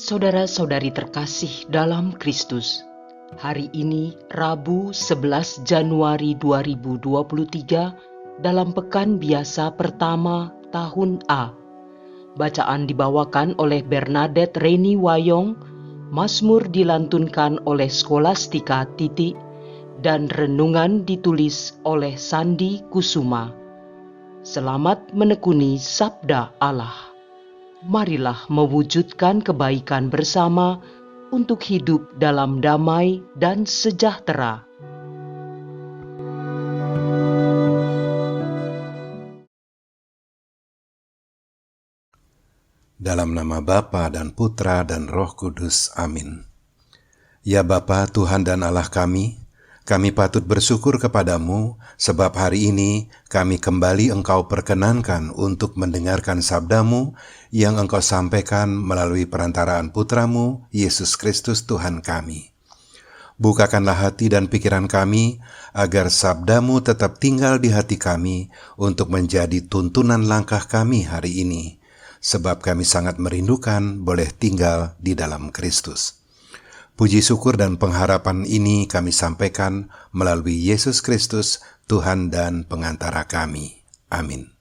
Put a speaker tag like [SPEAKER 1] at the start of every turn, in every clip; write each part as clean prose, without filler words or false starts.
[SPEAKER 1] Saudara-saudari terkasih dalam Kristus, hari ini Rabu 11 Januari 2023 dalam pekan biasa pertama tahun A. Bacaan dibawakan oleh Bernadette Reni Wayong, Mazmur dilantunkan oleh Skolastika Titi, dan renungan ditulis oleh Sandi Kusuma. Selamat menekuni Sabda Allah. Marilah mewujudkan kebaikan bersama untuk hidup dalam damai dan sejahtera.
[SPEAKER 2] Dalam nama Bapa dan Putra dan Roh Kudus. Amin. Ya Bapa, Tuhan dan Allah kami patut bersyukur kepadamu, sebab hari ini kami kembali Engkau perkenankan untuk mendengarkan sabdamu yang Engkau sampaikan melalui perantaraan Putramu, Yesus Kristus Tuhan kami. Bukakanlah hati dan pikiran kami, agar sabdamu tetap tinggal di hati kami untuk menjadi tuntunan langkah kami hari ini, sebab kami sangat merindukan boleh tinggal di dalam Kristus. Puji syukur dan pengharapan ini kami sampaikan melalui Yesus Kristus, Tuhan dan pengantara kami. Amin.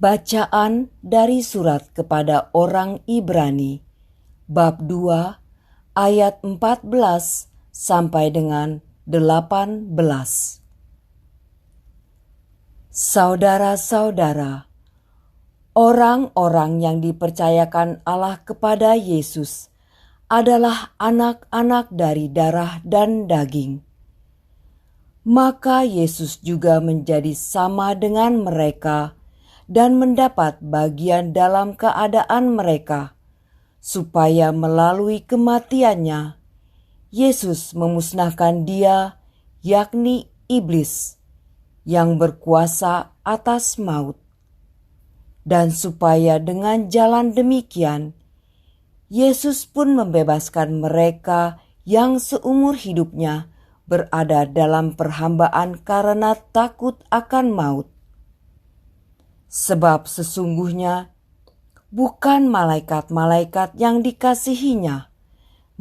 [SPEAKER 3] Bacaan dari surat kepada orang Ibrani, bab 2, ayat 14 sampai dengan 18. Saudara-saudara, orang-orang yang dipercayakan Allah kepada Yesus adalah anak-anak dari darah dan daging. Maka Yesus juga menjadi sama dengan mereka dan mendapat bagian dalam keadaan mereka, supaya melalui kematiannya, Yesus memusnahkan dia, yakni iblis, yang berkuasa atas maut. Dan supaya dengan jalan demikian, Yesus pun membebaskan mereka yang seumur hidupnya berada dalam perhambaan karena takut akan maut. Sebab sesungguhnya bukan malaikat-malaikat yang dikasihinya,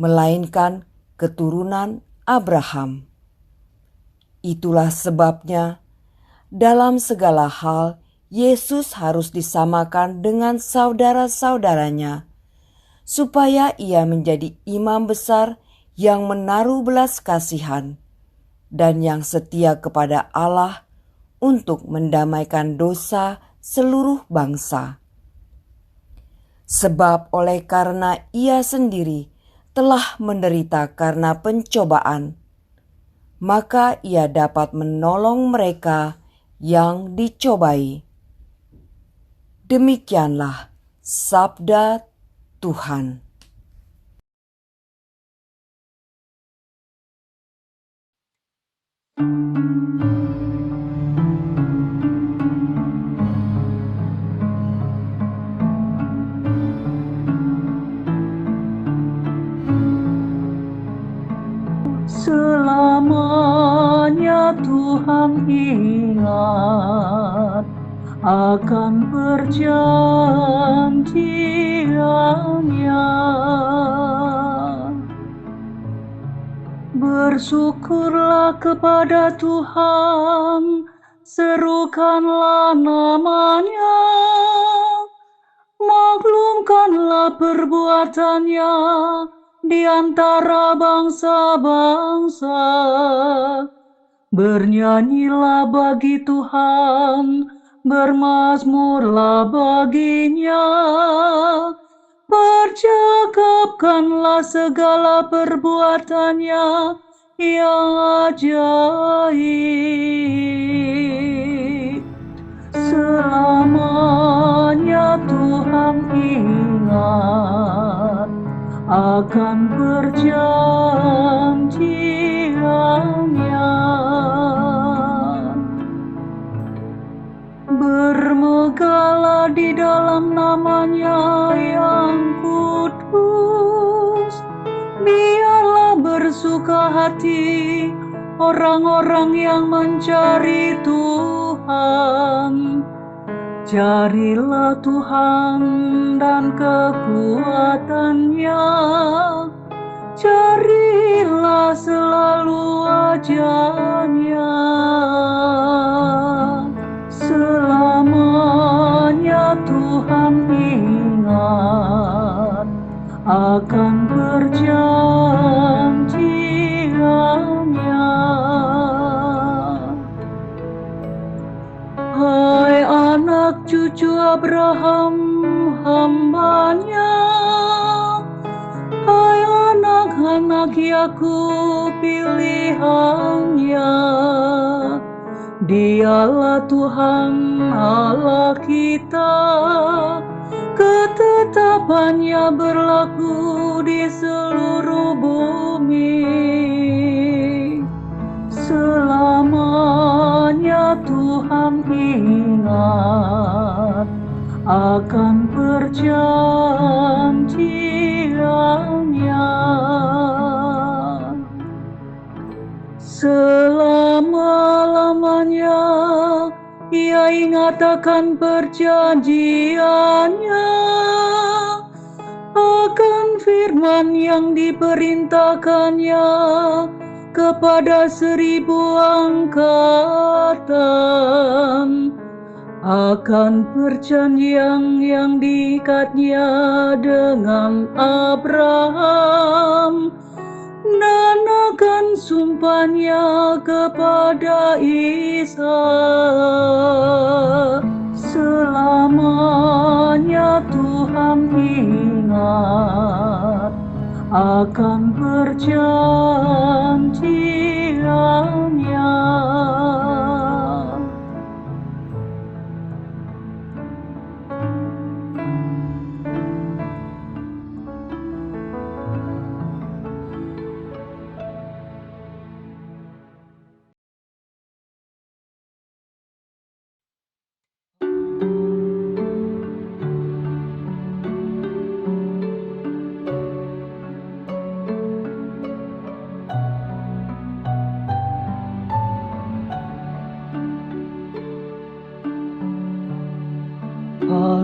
[SPEAKER 3] melainkan keturunan Abraham. Itulah sebabnya, dalam segala hal Yesus harus disamakan dengan saudara-saudaranya, supaya ia menjadi imam besar yang menaruh belas kasihan dan yang setia kepada Allah untuk mendamaikan dosa seluruh bangsa. Sebab oleh karena ia sendiri telah menderita karena pencobaan, maka ia dapat menolong mereka yang dicobai. Demikianlah sabda Tuhan.
[SPEAKER 4] Selamanya Tuhan ingat akan perjanjiannya. Bersyukurlah kepada Tuhan, serukanlah namanya, maklumkanlah perbuatannya di antara bangsa-bangsa. Bernyanyilah bagi Tuhan, bermazmurlah baginya, percakapkanlah segala perbuatannya yang ajaib. Selamanya Tuhan ingat akan perjanjiannya. Bermegahlah di dalam namanya yang kudus. Biarlah bersuka hati orang-orang yang mencari Tuhan. Carilah Tuhan dan kekuatannya, carilah selalu wajahnya. Selamanya Tuhan ingat akan perjanjiannya. Hai anak cucu Abraham hambanya, hai anak-anak Yakub pilihannya. Dialah Tuhan Allah kita, ketetapannya berlaku di seluruh bumi. Selamanya Tuhan ingat akan perjanjiannya. Selama-lamanya Ia ingat akan perjanjiannya, akan firman yang diperintahkannya kepada 1000 angkatan, akan perjanjian yang diikatnya dengan Abraham, dan akan sumpahnya kepada Ishak. Selamanya Tuhan ingat akan perjanjiannya.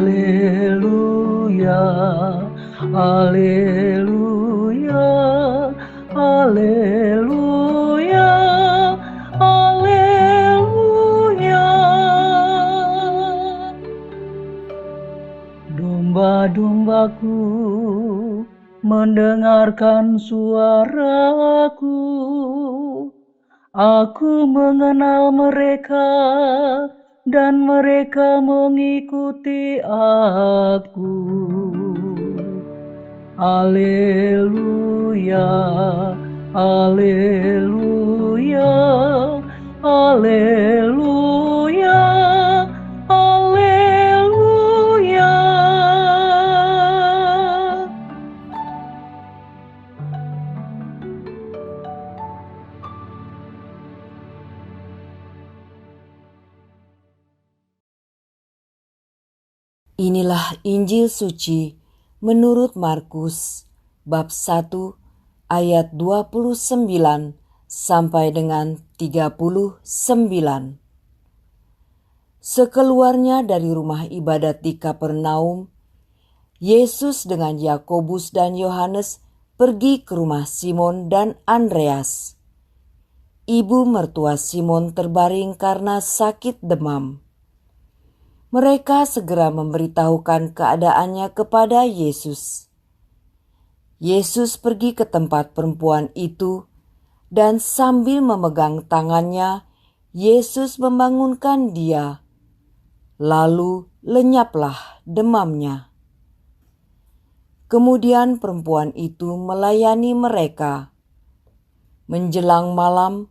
[SPEAKER 4] Haleluya, haleluya, haleluya, haleluya. Domba-dombaku mendengarkan suaraku, aku mengenal mereka dan mereka mengikuti aku. Haleluya, haleluya, haleluya, haleluya.
[SPEAKER 3] Inilah Injil suci menurut Markus bab 1 ayat 29 sampai dengan 39. Sekeluarnya dari rumah ibadat di Kapernaum, Yesus dengan Yakobus dan Yohanes pergi ke rumah Simon dan Andreas. Ibu mertua Simon terbaring karena sakit demam. Mereka segera memberitahukan keadaannya kepada Yesus. Yesus pergi ke tempat perempuan itu, dan sambil memegang tangannya, Yesus membangunkan dia. Lalu lenyaplah demamnya. Kemudian perempuan itu melayani mereka. Menjelang malam,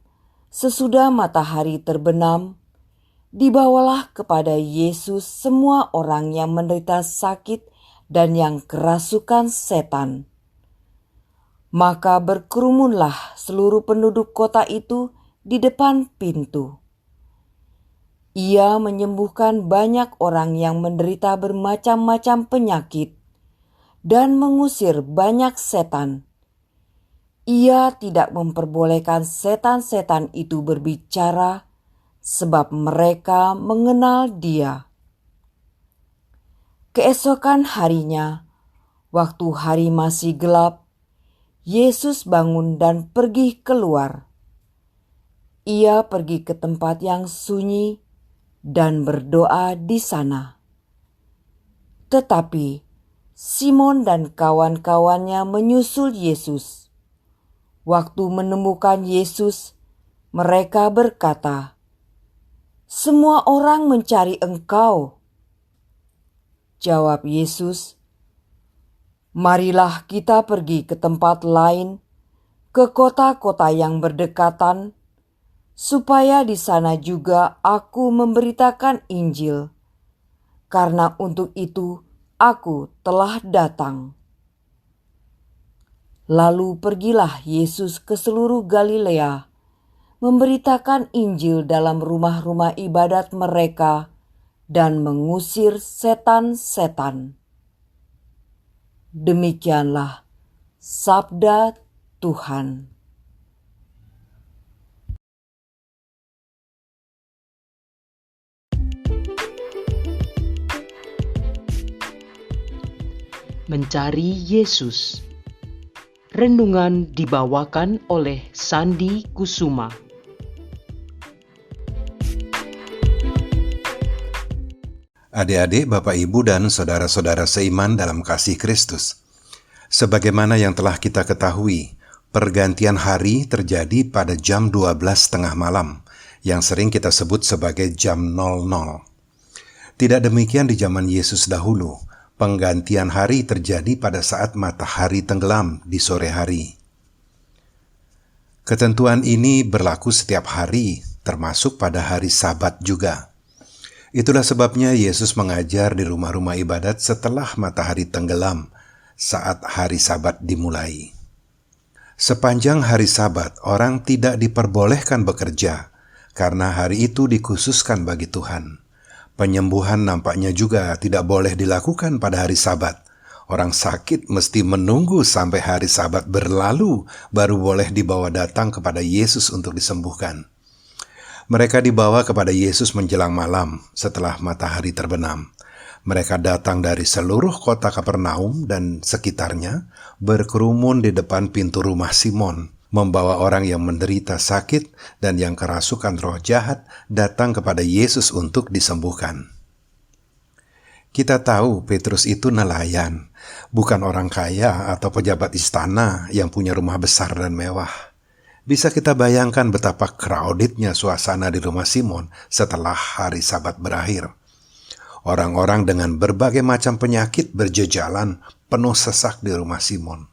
[SPEAKER 3] sesudah matahari terbenam, dibawalah kepada Yesus semua orang yang menderita sakit dan yang kerasukan setan. Maka berkerumunlah seluruh penduduk kota itu di depan pintu. Ia menyembuhkan banyak orang yang menderita bermacam-macam penyakit dan mengusir banyak setan. Ia tidak memperbolehkan setan-setan itu berbicara, sebab mereka mengenal Dia. Keesokan harinya, waktu hari masih gelap, Yesus bangun dan pergi keluar. Ia pergi ke tempat yang sunyi dan berdoa di sana. Tetapi Simon dan kawan-kawannya menyusul Yesus. Waktu menemukan Yesus, mereka berkata, "Semua orang mencari Engkau." Jawab Yesus, "Marilah kita pergi ke tempat lain, ke kota-kota yang berdekatan, supaya di sana juga aku memberitakan Injil, karena untuk itu aku telah datang." Lalu pergilah Yesus ke seluruh Galilea, memberitakan Injil dalam rumah-rumah ibadat mereka dan mengusir setan-setan. Demikianlah sabda Tuhan.
[SPEAKER 1] Mencari Yesus. Renungan dibawakan oleh Sandi Kusuma.
[SPEAKER 2] Adik-adik, Bapak, Ibu, dan saudara-saudara seiman dalam kasih Kristus. Sebagaimana yang telah kita ketahui, pergantian hari terjadi pada jam 12 tengah malam, yang sering kita sebut sebagai jam 00. Tidak demikian di zaman Yesus dahulu. Penggantian hari terjadi pada saat matahari tenggelam di sore hari. Ketentuan ini berlaku setiap hari, termasuk pada hari Sabat juga. Itulah sebabnya Yesus mengajar di rumah-rumah ibadat setelah matahari tenggelam saat hari Sabat dimulai. Sepanjang hari Sabat, orang tidak diperbolehkan bekerja karena hari itu dikhususkan bagi Tuhan. Penyembuhan nampaknya juga tidak boleh dilakukan pada hari Sabat. Orang sakit mesti menunggu sampai hari Sabat berlalu baru boleh dibawa datang kepada Yesus untuk disembuhkan. Mereka dibawa kepada Yesus menjelang malam setelah matahari terbenam. Mereka datang dari seluruh kota Kapernaum dan sekitarnya, berkerumun di depan pintu rumah Simon, membawa orang yang menderita sakit dan yang kerasukan roh jahat datang kepada Yesus untuk disembuhkan. Kita tahu Petrus itu nelayan, bukan orang kaya atau pejabat istana yang punya rumah besar dan mewah. Bisa kita bayangkan betapa crowdednya suasana di rumah Simon setelah hari Sabat berakhir. Orang-orang dengan berbagai macam penyakit berjejalan penuh sesak di rumah Simon.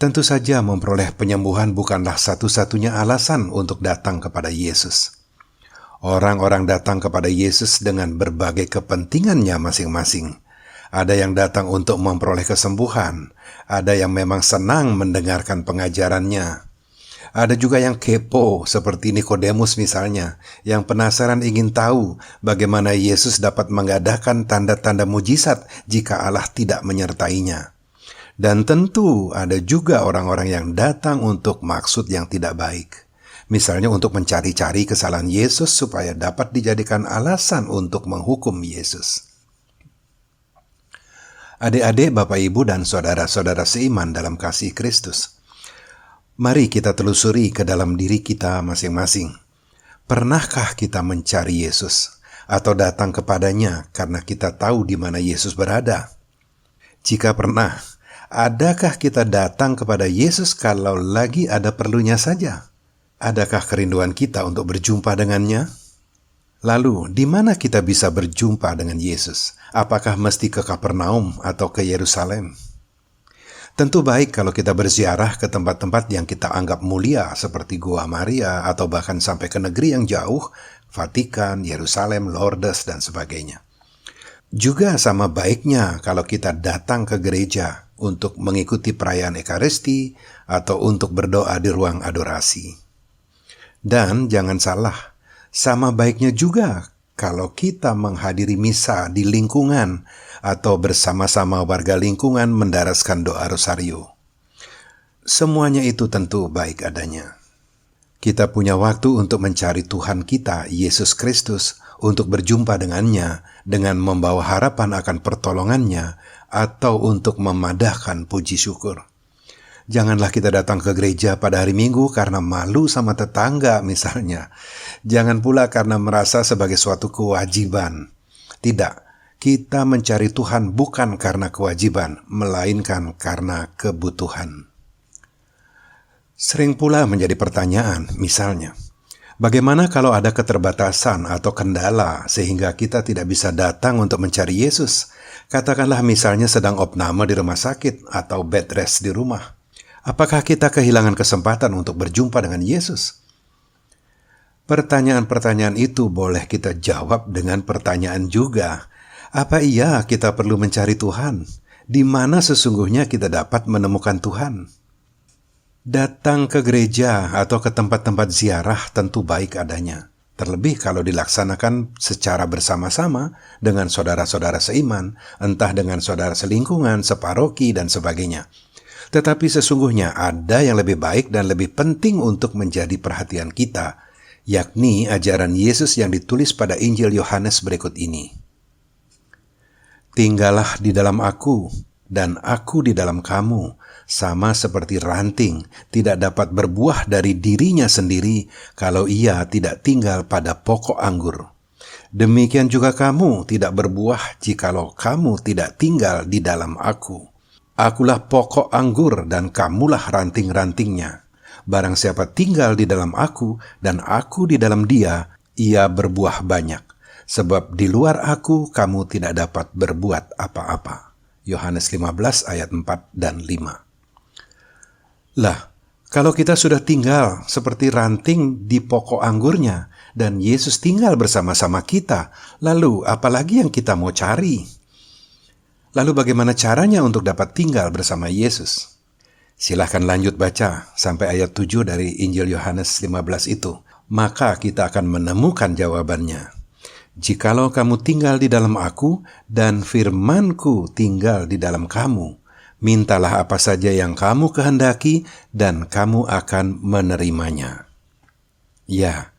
[SPEAKER 2] Tentu saja memperoleh penyembuhan bukanlah satu-satunya alasan untuk datang kepada Yesus. Orang-orang datang kepada Yesus dengan berbagai kepentingannya masing-masing. Ada yang datang untuk memperoleh kesembuhan, ada yang memang senang mendengarkan pengajarannya. Ada juga yang kepo seperti Nikodemus misalnya, yang penasaran ingin tahu bagaimana Yesus dapat mengadakan tanda-tanda mujizat jika Allah tidak menyertainya. Dan tentu ada juga orang-orang yang datang untuk maksud yang tidak baik. Misalnya untuk mencari-cari kesalahan Yesus supaya dapat dijadikan alasan untuk menghukum Yesus. Adik-adik, Bapak, Ibu, dan saudara-saudara seiman dalam kasih Kristus. Mari kita telusuri ke dalam diri kita masing-masing. Pernahkah kita mencari Yesus atau datang kepadanya karena kita tahu di mana Yesus berada? Jika pernah, adakah kita datang kepada Yesus kalau lagi ada perlunya saja? Adakah kerinduan kita untuk berjumpa dengannya? Lalu, di mana kita bisa berjumpa dengan Yesus? Apakah mesti ke Kapernaum atau ke Yerusalem? Tentu baik kalau kita berziarah ke tempat-tempat yang kita anggap mulia seperti Gua Maria atau bahkan sampai ke negeri yang jauh, Vatikan, Yerusalem, Lourdes, dan sebagainya. Juga sama baiknya kalau kita datang ke gereja untuk mengikuti perayaan Ekaristi atau untuk berdoa di ruang adorasi. Dan jangan salah, sama baiknya juga kalau kita menghadiri misa di lingkungan atau bersama-sama warga lingkungan mendaraskan doa rosario. Semuanya itu tentu baik adanya. Kita punya waktu untuk mencari Tuhan kita, Yesus Kristus, untuk berjumpa dengannya, dengan membawa harapan akan pertolongannya, atau untuk memadahkan puji syukur. Janganlah kita datang ke gereja pada hari Minggu karena malu sama tetangga misalnya. Jangan pula karena merasa sebagai suatu kewajiban. Tidak, kita mencari Tuhan bukan karena kewajiban, melainkan karena kebutuhan. Sering pula menjadi pertanyaan, misalnya, bagaimana kalau ada keterbatasan atau kendala sehingga kita tidak bisa datang untuk mencari Yesus? Katakanlah misalnya sedang opname di rumah sakit atau bed rest di rumah. Apakah kita kehilangan kesempatan untuk berjumpa dengan Yesus? Pertanyaan-pertanyaan itu boleh kita jawab dengan pertanyaan juga. Apa iya kita perlu mencari Tuhan? Di mana sesungguhnya kita dapat menemukan Tuhan? Datang ke gereja atau ke tempat-tempat ziarah tentu baik adanya. Terlebih kalau dilaksanakan secara bersama-sama dengan saudara-saudara seiman, entah dengan saudara selingkungan, separoki, dan sebagainya. Tetapi sesungguhnya ada yang lebih baik dan lebih penting untuk menjadi perhatian kita, yakni ajaran Yesus yang ditulis pada Injil Yohanes berikut ini. Tinggallah di dalam aku, dan aku di dalam kamu, sama seperti ranting tidak dapat berbuah dari dirinya sendiri kalau ia tidak tinggal pada pokok anggur. Demikian juga kamu tidak berbuah jikalau kamu tidak tinggal di dalam aku. Akulah pokok anggur dan kamulah ranting-rantingnya. Barang siapa tinggal di dalam aku dan aku di dalam dia, ia berbuah banyak. Sebab di luar aku kamu tidak dapat berbuat apa-apa. Yohanes 15 ayat 4 dan 5. Lah, kalau kita sudah tinggal seperti ranting di pokok anggurnya dan Yesus tinggal bersama-sama kita, lalu apalagi yang kita mau cari? Lalu bagaimana caranya untuk dapat tinggal bersama Yesus? Silahkan lanjut baca sampai ayat 7 dari Injil Yohanes 15 itu. Maka kita akan menemukan jawabannya. Jikalau kamu tinggal di dalam aku dan firman-Ku tinggal di dalam kamu, mintalah apa saja yang kamu kehendaki dan kamu akan menerimanya. Ya,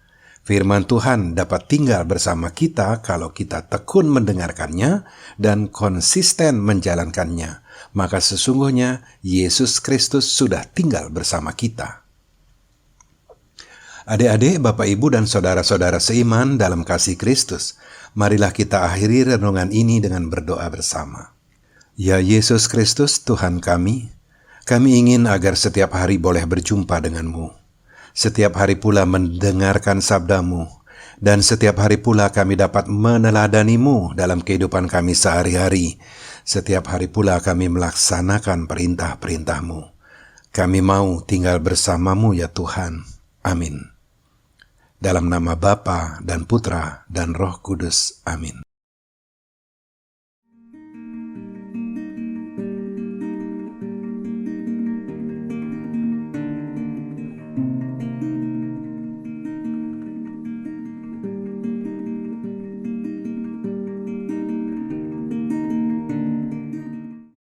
[SPEAKER 2] firman Tuhan dapat tinggal bersama kita kalau kita tekun mendengarkannya dan konsisten menjalankannya. Maka sesungguhnya Yesus Kristus sudah tinggal bersama kita. Adik-adik, Bapak, Ibu, dan saudara-saudara seiman dalam kasih Kristus, marilah kita akhiri renungan ini dengan berdoa bersama. Ya Yesus Kristus, Tuhan kami ingin agar setiap hari boleh berjumpa denganmu. Setiap hari pula mendengarkan sabdamu, dan setiap hari pula kami dapat meneladanimu dalam kehidupan kami sehari-hari. Setiap hari pula kami melaksanakan perintah-perintahmu. Kami mau tinggal bersamamu ya Tuhan. Amin. Dalam nama Bapa dan Putra dan Roh Kudus. Amin.